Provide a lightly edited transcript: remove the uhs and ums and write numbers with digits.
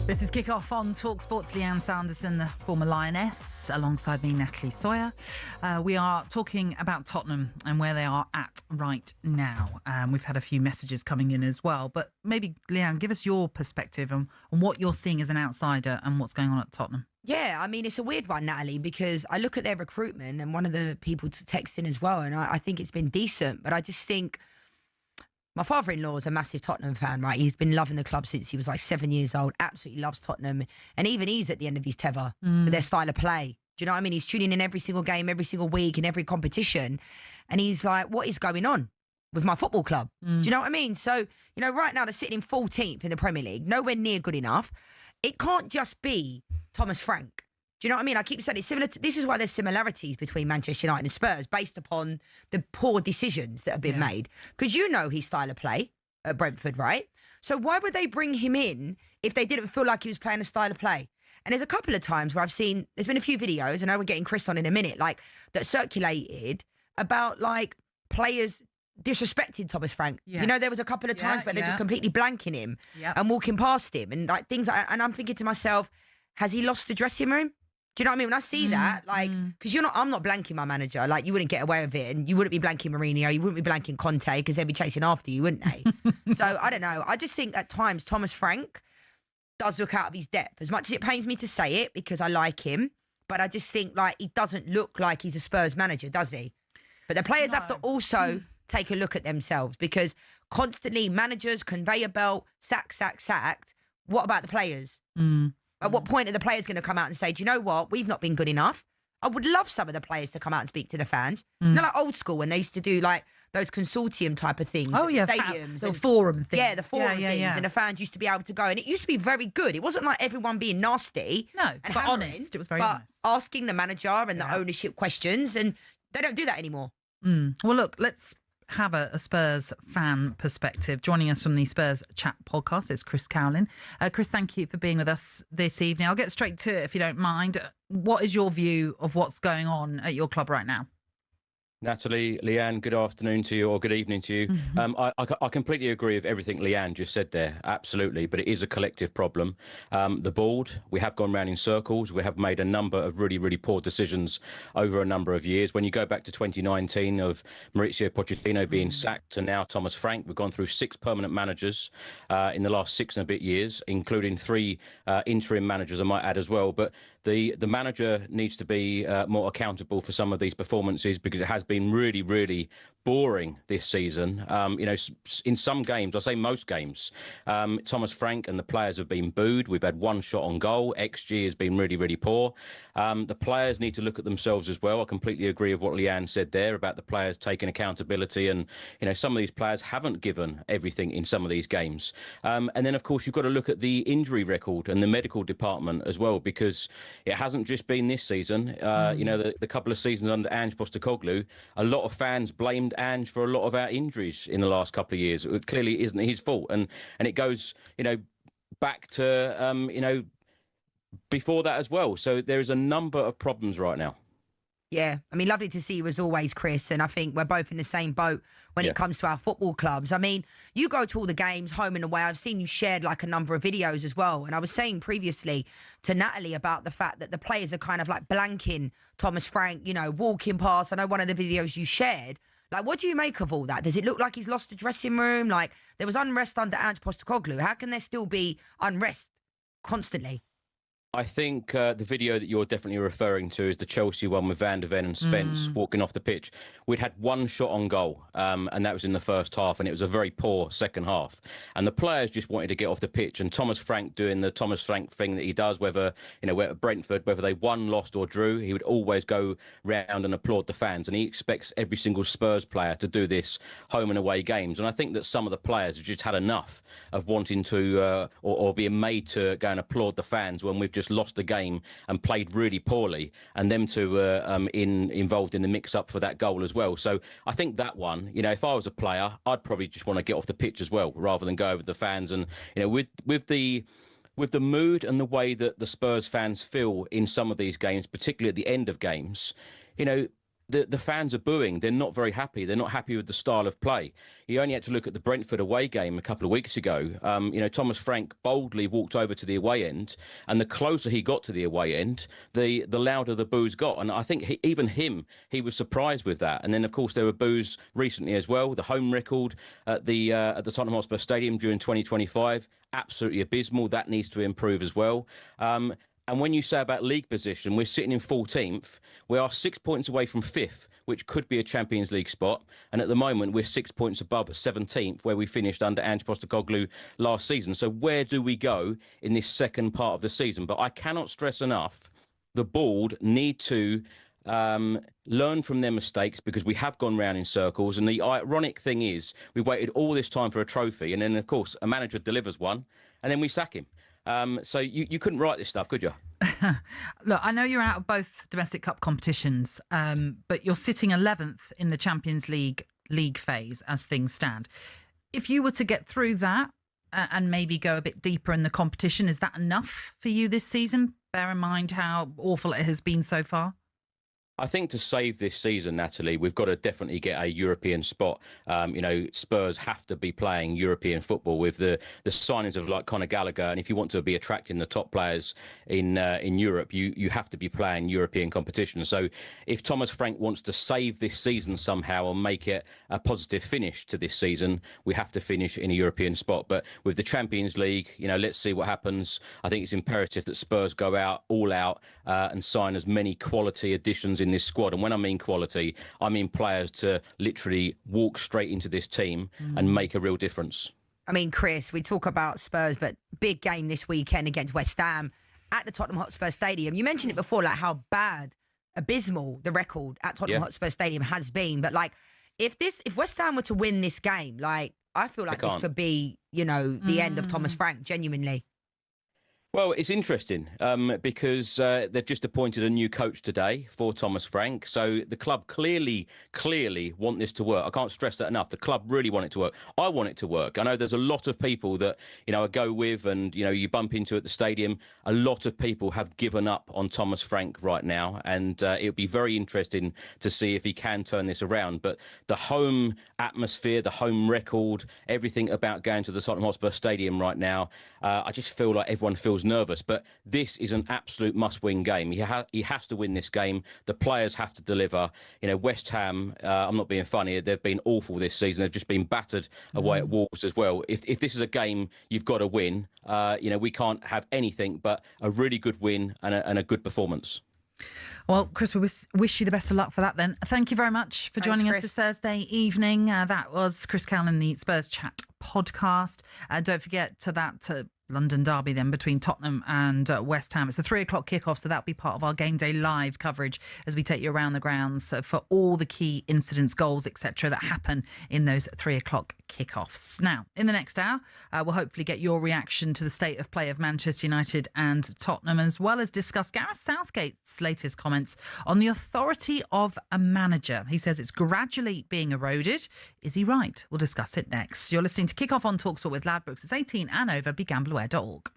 This is Kick-Off on talkSPORT. Leanne Sanderson, the former Lioness, alongside me, Natalie Sawyer. We are talking about Tottenham and where they are at right now. We've had a few messages coming in as well. But maybe, Leanne, give us your perspective on what you're seeing as an outsider and what's going on at Tottenham. Yeah, I mean, it's a weird one, Natalie, because I look at their recruitment and one of the people to text in as well, and I think it's been decent. But I just think my father-in-law is a massive Tottenham fan, right? He's been loving the club since he was like 7 years old, absolutely loves Tottenham. And even he's at the end of his tether with their style of play. Do you know what I mean? He's tuning in every single game, every single week, in every competition. And he's like, what is going on with my football club? Do you know what I mean? So, you know, right now they're sitting in 14th in the Premier League, nowhere near good enough. It can't just be Thomas Frank. Do you know what I mean? I keep saying it's similar. This is why there's similarities between Manchester United and Spurs based upon the poor decisions that have been made. Because you know his style of play at Brentford, right? So why would they bring him in if they didn't feel like he was playing a style of play? And there's a couple of times where there's been a few videos, and I know we're getting Chris on in a minute, like that circulated about like players disrespecting Thomas Frank. You know, there was a couple of times where they're just completely blanking him and walking past him and like things. And I'm thinking to myself, has he lost the dressing room? Do you know what I mean? When I see that, like, because I'm not blanking my manager. Like, you wouldn't get away with it, and you wouldn't be blanking Mourinho, you wouldn't be blanking Conte, because they'd be chasing after you, wouldn't they? So, I don't know. I just think at times Thomas Frank does look out of his depth. As much as it pains me to say it, because I like him, but I just think, like, he doesn't look like he's a Spurs manager, does he? But the players have to also take a look at themselves, because constantly managers, conveyor belt, sacked. What about the players? At what point are the players going to come out and say, do you know what? We've not been good enough. I would love some of the players to come out and speak to the fans. You know, like old school when they used to do like those consortium type of things. Oh, yeah. Stadiums. The forum things. Yeah, the forum things. And the fans used to be able to go. And it used to be very good. It wasn't like everyone being nasty. No, but honest. It was very honest. Asking the manager and the ownership questions. And they don't do that anymore. Well, look, let's have a Spurs fan perspective. Joining us from the Spurs Chat Podcast is Chris Cowlin. Chris, thank you for being with us this evening. I'll get straight to it if you don't mind. What is your view of what's going on at your club right now? Natalie, Leanne, good afternoon to you, or good evening to you. I completely agree with everything Leanne just said there, absolutely, but it is a collective problem. The board, we have gone round in circles. We have made a number of really, really poor decisions over a number of years. When you go back to 2019 of Mauricio Pochettino being sacked to now Thomas Frank, we've gone through 6 permanent managers in the last 6 and a bit years, including 3 interim managers, I might add as well. But the manager needs to be more accountable for some of these performances, because it has been really, really boring this season. You know, in some games, I say most games, Thomas Frank and the players have been booed. We've had 1 shot on goal. XG has been really, really poor. The players need to look at themselves as well. I completely agree with what Leanne said there about the players taking accountability. And, you know, some of these players haven't given everything in some of these games. And then, of course, you've got to look at the injury record and the medical department as well, because it hasn't just been this season. You know, the couple of seasons under Ange Postecoglou, a lot of fans blamed Ange for a lot of our injuries in the last couple of years. It clearly isn't his fault. And it goes, you know, back to, you know, before that as well. So there is a number of problems right now. Yeah, I mean, lovely to see you as always, Chris. And I think we're both in the same boat when it comes to our football clubs. I mean, you go to all the games, home and away. I've seen you shared like a number of videos as well. And I was saying previously to Natalie about the fact that the players are kind of like blanking Thomas Frank, you know, walking past. I know one of the videos you shared. Like, what do you make of all that? Does it look like he's lost the dressing room? Like, there was unrest under Ange Postecoglou. How can there still be unrest constantly? I think the video that you're definitely referring to is the Chelsea one with Van de Ven and Spence walking off the pitch. We'd had 1 shot on goal, and that was in the first half, and it was a very poor second half. And the players just wanted to get off the pitch, and Thomas Frank doing the Thomas Frank thing that he does, whether, you know, at Brentford, whether they won, lost or drew, he would always go round and applaud the fans. And he expects every single Spurs player to do this home and away games. And I think that some of the players have just had enough of wanting to, or being made to go and applaud the fans when we've just lost the game and played really poorly, and them to involved in the mix-up for that goal as well. So I think that one, you know, if I was a player, I'd probably just want to get off the pitch as well, rather than go over the fans. And, you know, with the mood and the way that the Spurs fans feel in some of these games, particularly at the end of games, you know, the fans are booing. They're not very happy. They're not happy with the style of play. You only had to look at the Brentford away game a couple of weeks ago. Thomas Frank boldly walked over to the away end, and the closer he got to the away end, the louder the boos got. And I think he was surprised with that. And then, of course, there were boos recently as well. The home record at the Tottenham Hotspur Stadium during 2025, absolutely abysmal. That needs to improve as well. And when you say about league position, we're sitting in 14th. We are 6 points away from 5th, which could be a Champions League spot. And at the moment, we're 6 points above 17th, where we finished under Ange Postecoglou last season. So where do we go in this second part of the season? But I cannot stress enough, the board need to learn from their mistakes, because we have gone round in circles. And the ironic thing is, we waited all this time for a trophy. And then, of course, a manager delivers one, and then we sack him. So you couldn't write this stuff, could you? Look, I know you're out of both domestic cup competitions, but you're sitting 11th in the Champions League phase as things stand. If you were to get through that and maybe go a bit deeper in the competition, is that enough for you this season? Bear in mind how awful it has been so far. I think to save this season, Natalie, we've got to definitely get a European spot. Spurs have to be playing European football with the signings of like Conor Gallagher. And if you want to be attracting the top players in Europe, you have to be playing European competition. So if Thomas Frank wants to save this season somehow and make it a positive finish to this season, we have to finish in a European spot. But with the Champions League, let's see what happens. I think it's imperative that Spurs go all out and sign as many quality additions in this squad. And when I mean quality, I mean players to literally walk straight into this team and make a real difference. I mean, Chris, we talk about Spurs, but big game this weekend against West Ham at the Tottenham Hotspur Stadium. You mentioned it before, like how abysmal the record at Tottenham Hotspur Stadium has been. But like, if West Ham were to win this game, like, I feel like this could be, the end of Thomas Frank, genuinely. Well, it's interesting because they've just appointed a new coach today for Thomas Frank. So the club clearly want this to work. I can't stress that enough. The club really want it to work. I want it to work. I know there's a lot of people that, I go with and, you bump into at the stadium. A lot of people have given up on Thomas Frank right now. And it'll be very interesting to see if he can turn this around. But the home atmosphere, the home record, everything about going to the Tottenham Hotspur Stadium right now, I just feel like everyone feels nervous, but this is an absolute must-win game. He has to win this game. The players have to deliver. West Ham, I'm not being funny, they've been awful this season. They've just been battered away at Wolves as well. If this is a game you've got to win, we can't have anything but a really good win and a good performance. Well, Chris, we wish you the best of luck for that then. Thank you very much for joining us this Thursday evening. That was Chris Cowlin, the Spurs Chat Podcast. Don't forget that London derby then between Tottenham and West Ham. It's a 3:00 kickoff, so that'll be part of our game day live coverage as we take you around the grounds for all the key incidents, goals, etc. that happen in those 3:00 kickoffs. Now, in the next hour, we'll hopefully get your reaction to the state of play of Manchester United and Tottenham, as well as discuss Gareth Southgate's latest comments on the authority of a manager. He says it's gradually being eroded. Is he right? We'll discuss it next. You're listening to Kick Off on talkSPORT with Ladbrokes. It's 18 and over. BeGambleAware.org.